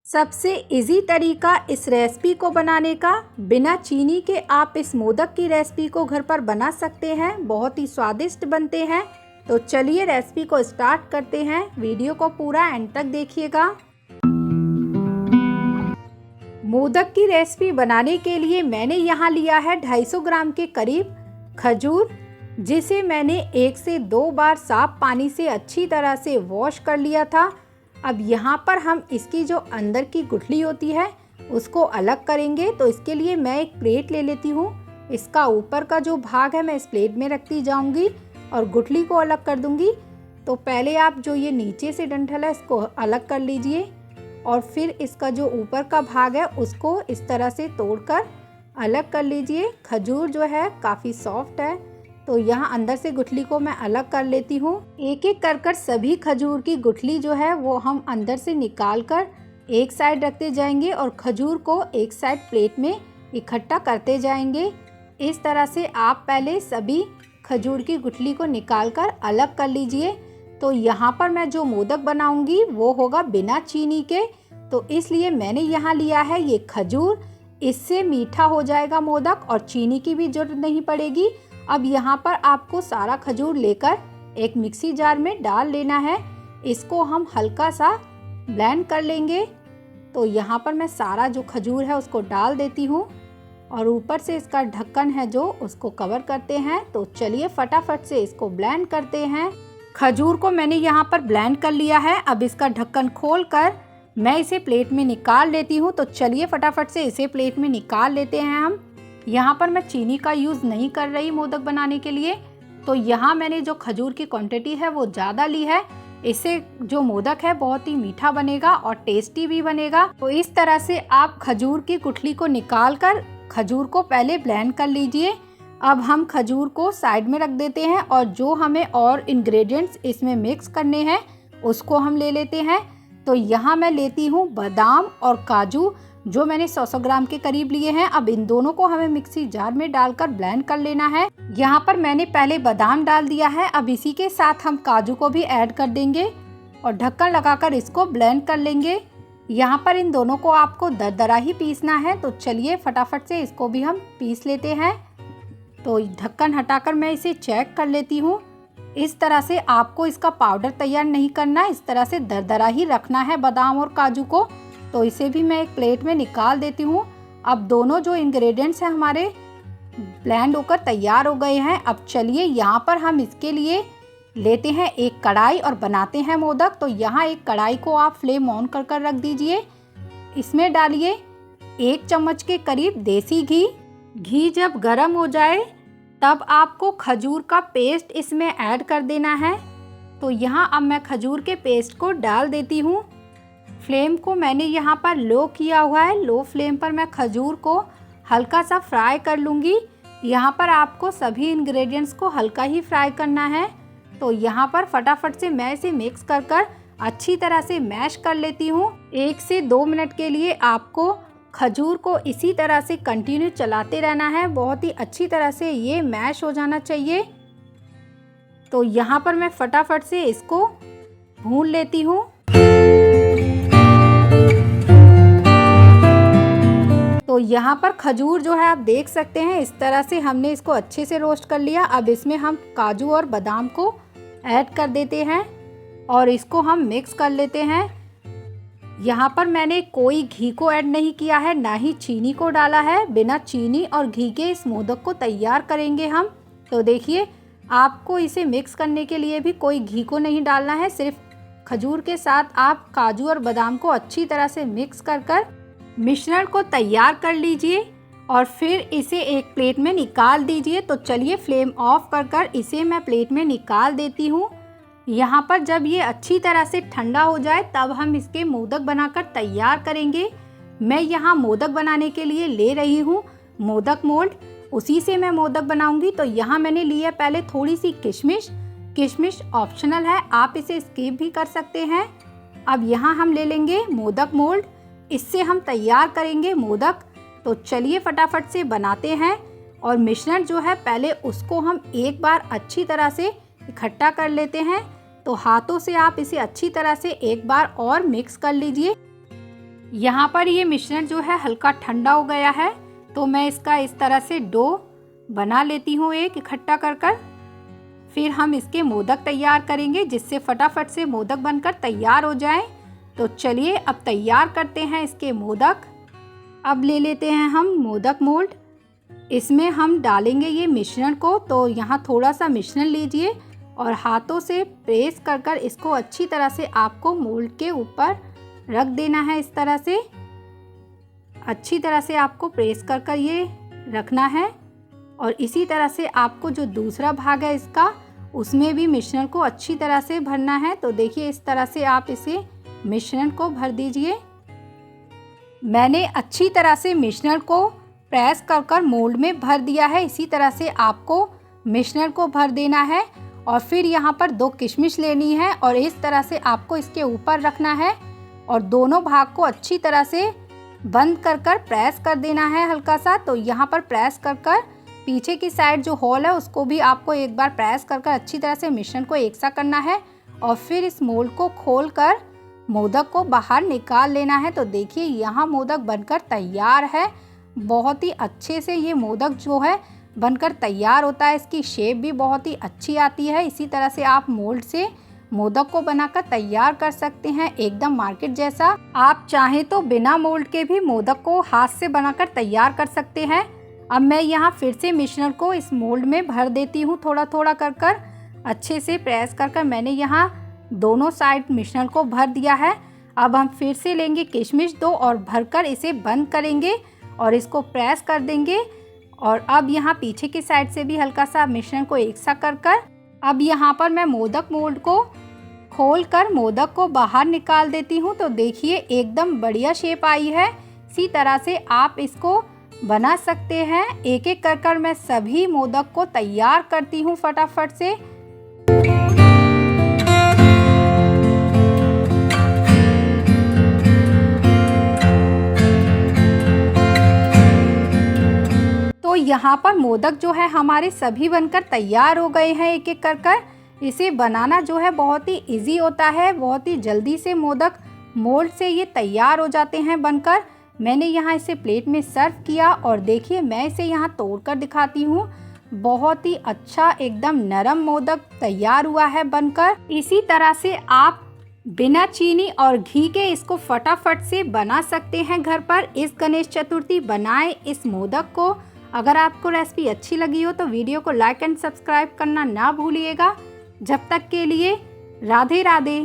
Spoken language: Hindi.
सबसे इजी तरीका इस रेसिपी को बनाने का, बिना चीनी के आप इस मोदक की रेसिपी को घर पर बना सकते हैं। बहुत ही स्वादिष्ट बनते हैं। तो चलिए रेसिपी को स्टार्ट करते हैं। वीडियो को पूरा एंड तक देखिएगा। मोदक की रेसिपी बनाने के लिए मैंने यहाँ लिया है 250 ग्राम के करीब खजूर, जिसे मैंने 1 से 2 बार साफ पानी से अच्छी तरह से वॉश कर लिया था। अब यहाँ पर हम इसकी जो अंदर की गुठली होती है उसको अलग करेंगे। तो इसके लिए मैं एक प्लेट ले लेती हूँ। इसका ऊपर का जो भाग है मैं इस प्लेट में रखती जाऊँगी और गुठली को अलग कर दूँगी। तो पहले आप जो ये नीचे से डंठल है इसको अलग कर लीजिए और फिर इसका जो ऊपर का भाग है उसको इस तरह से तोड़कर अलग कर लीजिए। खजूर जो है काफ़ी सॉफ्ट है, तो यहाँ अंदर से गुठली को मैं अलग कर लेती हूँ। एक एक कर सभी खजूर की गुठली जो है वो हम अंदर से निकाल कर एक साइड रखते जाएंगे और खजूर को एक साइड प्लेट में इकट्ठा करते जाएंगे। इस तरह से आप पहले सभी खजूर की गुठली को निकाल कर अलग कर लीजिए। तो यहाँ पर मैं जो मोदक बनाऊंगी वो होगा बिना चीनी के, तो इसलिए मैंने यहाँ लिया है ये खजूर। इससे मीठा हो जाएगा मोदक और चीनी की भी जरूरत नहीं पड़ेगी। अब यहाँ पर आपको सारा खजूर लेकर एक मिक्सी जार में डाल लेना है। इसको हम हल्का सा ब्लेंड कर लेंगे। तो यहाँ पर मैं सारा जो खजूर है उसको डाल देती हूँ और ऊपर से इसका ढक्कन है जो उसको कवर करते हैं। तो चलिए फटाफट से इसको ब्लेंड करते हैं। खजूर को मैंने यहाँ पर ब्लेंड कर लिया है। अब इसका ढक्कन खोल कर मैं इसे प्लेट में निकाल लेती हूँ। तो चलिए फटाफट से इसे प्लेट में निकाल लेते हैं हम। यहाँ पर मैं चीनी का यूज़ नहीं कर रही मोदक बनाने के लिए। तो यहाँ मैंने जो खजूर की क्वांटिटी है वो ज़्यादा ली है। इससे जो मोदक है बहुत ही मीठा बनेगा और टेस्टी भी बनेगा। तो इस तरह से आप खजूर की गुठली को निकाल कर खजूर को पहले ब्लेंड कर लीजिए। अब हम खजूर को साइड में रख देते हैं और जो हमें और इंग्रेडिएंट्स इसमें मिक्स करने हैं उसको हम ले लेते हैं। तो यहाँ मैं लेती हूँ बादाम और काजू, जो मैंने 100 ग्राम के करीब लिए हैं। अब इन दोनों को हमें मिक्सी जार में डालकर ब्लेंड कर लेना है। यहाँ पर मैंने पहले बादाम डाल दिया है। अब इसी के साथ हम काजू को भी ऐड कर देंगे और ढक्कन लगाकर इसको ब्लेंड कर लेंगे। यहाँ पर इन दोनों को आपको दरदरा ही पीसना है। तो चलिए फटाफट से इसको भी हम पीस लेते हैं। तो ढक्कन हटाकर मैं इसे चेक कर लेती हूँ। इस तरह से आपको इसका पाउडर तैयार नहीं करना, इस तरह से दरदरा ही रखना है बादाम और काजू को। तो इसे भी मैं एक प्लेट में निकाल देती हूँ। अब दोनों जो इंग्रेडिएंट्स हैं हमारे ब्लेंड होकर तैयार हो गए हैं। अब चलिए यहाँ पर हम इसके लिए लेते हैं एक कढ़ाई और बनाते हैं मोदक। तो यहाँ एक कढ़ाई को आप फ्लेम ऑन कर रख दीजिए। इसमें डालिए 1 चम्मच के करीब देसी घी। घी जब गर्म हो जाए तब आपको खजूर का पेस्ट इसमें ऐड कर देना है। तो यहाँ अब मैं खजूर के पेस्ट को डाल देती हूँ। फ्लेम को मैंने यहाँ पर लो किया हुआ है। लो फ्लेम पर मैं खजूर को हल्का सा फ्राई कर लूँगी। यहाँ पर आपको सभी इंग्रेडिएंट्स को हल्का ही फ्राई करना है। तो यहाँ पर फटाफट से मैं इसे मिक्स कर अच्छी तरह से मैश कर लेती हूँ। 1 से 2 मिनट के लिए आपको खजूर को इसी तरह से कंटिन्यू चलाते रहना है। बहुत ही अच्छी तरह से ये मैश हो जाना चाहिए। तो यहाँ पर मैं फटाफट से इसको भून लेती हूँ। तो यहाँ पर खजूर जो है आप देख सकते हैं इस तरह से हमने इसको अच्छे से रोस्ट कर लिया। अब इसमें हम काजू और बादाम को ऐड कर देते हैं और इसको हम मिक्स कर लेते हैं। यहाँ पर मैंने कोई घी को ऐड नहीं किया है, ना ही चीनी को डाला है। बिना चीनी और घी के इस मोदक को तैयार करेंगे हम। तो देखिए आपको इसे मिक्स करने के लिए भी कोई घी को नहीं डालना है। सिर्फ खजूर के साथ आप काजू और बादाम को अच्छी तरह से मिक्स कर मिश्रण को तैयार कर लीजिए और फिर इसे एक प्लेट में निकाल दीजिए। तो चलिए फ्लेम ऑफ कर इसे मैं प्लेट में निकाल देती हूँ। यहाँ पर जब ये अच्छी तरह से ठंडा हो जाए तब हम इसके मोदक बनाकर तैयार करेंगे। मैं यहाँ मोदक बनाने के लिए ले रही हूँ मोदक मोल्ड, उसी से मैं मोदक बनाऊंगी। तो यहाँ मैंने लिया पहले थोड़ी सी किशमिश। किशमिश ऑप्शनल है, आप इसे स्किप भी कर सकते हैं। अब यहाँ हम ले लेंगे मोदक मोल्ड, इससे हम तैयार करेंगे मोदक। तो चलिए फटाफट से बनाते हैं और मिश्रण जो है पहले उसको हम एक बार अच्छी तरह से इकट्ठा कर लेते हैं। तो हाथों से आप इसे अच्छी तरह से एक बार और मिक्स कर लीजिए। यहाँ पर ये मिश्रण जो है हल्का ठंडा हो गया है, तो मैं इसका इस तरह से डो बना लेती हूँ एक इकट्ठा कर कर। फिर हम इसके मोदक तैयार करेंगे जिससे फटाफट से मोदक बनकर तैयार हो जाए। तो चलिए अब तैयार करते हैं इसके मोदक। अब ले लेते हैं हम मोदक मोल्ड, इसमें हम डालेंगे ये मिश्रण को। तो यहाँ थोड़ा सा मिश्रण लीजिए और हाथों से प्रेस कर कर इसको अच्छी तरह से आपको मोल्ड के ऊपर रख देना है। इस तरह से अच्छी तरह से आपको प्रेस कर कर ये रखना है। और इसी तरह से आपको जो दूसरा भाग है इसका, उसमें भी मिश्रण को अच्छी तरह से भरना है। तो देखिए इस तरह से आप इसे मिश्रण को भर दीजिए। मैंने अच्छी तरह से मिश्रण को प्रेस कर कर मोल्ड में भर दिया है। इसी तरह से आपको मिश्रण को भर देना है। और फिर यहाँ पर 2 किशमिश लेनी है और इस तरह से आपको इसके ऊपर रखना है और दोनों भाग को अच्छी तरह से बंद कर कर प्रेस कर देना है हल्का सा। तो यहाँ पर प्रेस कर कर पीछे की साइड जो होल है उसको भी आपको एक बार प्रेस कर कर अच्छी तरह से मिश्रण को एक सा करना है। और फिर इस मोल्ड को खोल कर मोदक को बाहर निकाल लेना है। तो देखिए यहाँ मोदक बनकर तैयार है। बहुत ही अच्छे से ये मोदक जो है बनकर तैयार होता है। इसकी शेप भी बहुत ही अच्छी आती है। इसी तरह से आप मोल्ड से मोदक को बनाकर तैयार कर सकते हैं एकदम मार्केट जैसा। आप चाहें तो बिना मोल्ड के भी मोदक को हाथ से बनाकर तैयार कर सकते हैं। अब मैं यहाँ फिर से मिश्रण को इस मोल्ड में भर देती हूँ थोड़ा थोड़ा कर कर। अच्छे से प्रेस कर कर मैंने यहाँ दोनों साइड मिश्रण को भर दिया है। अब हम फिर से लेंगे किशमिश 2 और भरकर इसे बंद करेंगे और इसको प्रेस कर देंगे। और अब यहाँ पीछे की साइड से भी हल्का सा मिश्रण को एक सा कर कर अब यहाँ पर मैं मोदक मोल्ड को खोल कर मोदक को बाहर निकाल देती हूँ। तो देखिए एकदम बढ़िया शेप आई है। इसी तरह से आप इसको बना सकते हैं। एक एक कर कर मैं सभी मोदक को तैयार करती हूँ फटाफट से। तो यहाँ पर मोदक जो है हमारे सभी बनकर तैयार हो गए हैं एक एक कर कर। इसे बनाना जो है बहुत ही इजी होता है। बहुत ही जल्दी से मोदक मोल्ड से ये तैयार हो जाते हैं बनकर। मैंने यहाँ इसे प्लेट में सर्व किया और देखिए मैं इसे यहाँ तोड़कर दिखाती हूँ। बहुत ही अच्छा एकदम नरम मोदक तैयार हुआ है बनकर। इसी तरह से आप बिना चीनी और घी के इसको फटाफट से बना सकते हैं घर पर। इस गणेश चतुर्थी बनाएं इस मोदक को। अगर आपको रेसिपी अच्छी लगी हो तो वीडियो को लाइक एंड सब्सक्राइब करना ना भूलिएगा। जब तक के लिए राधे राधे।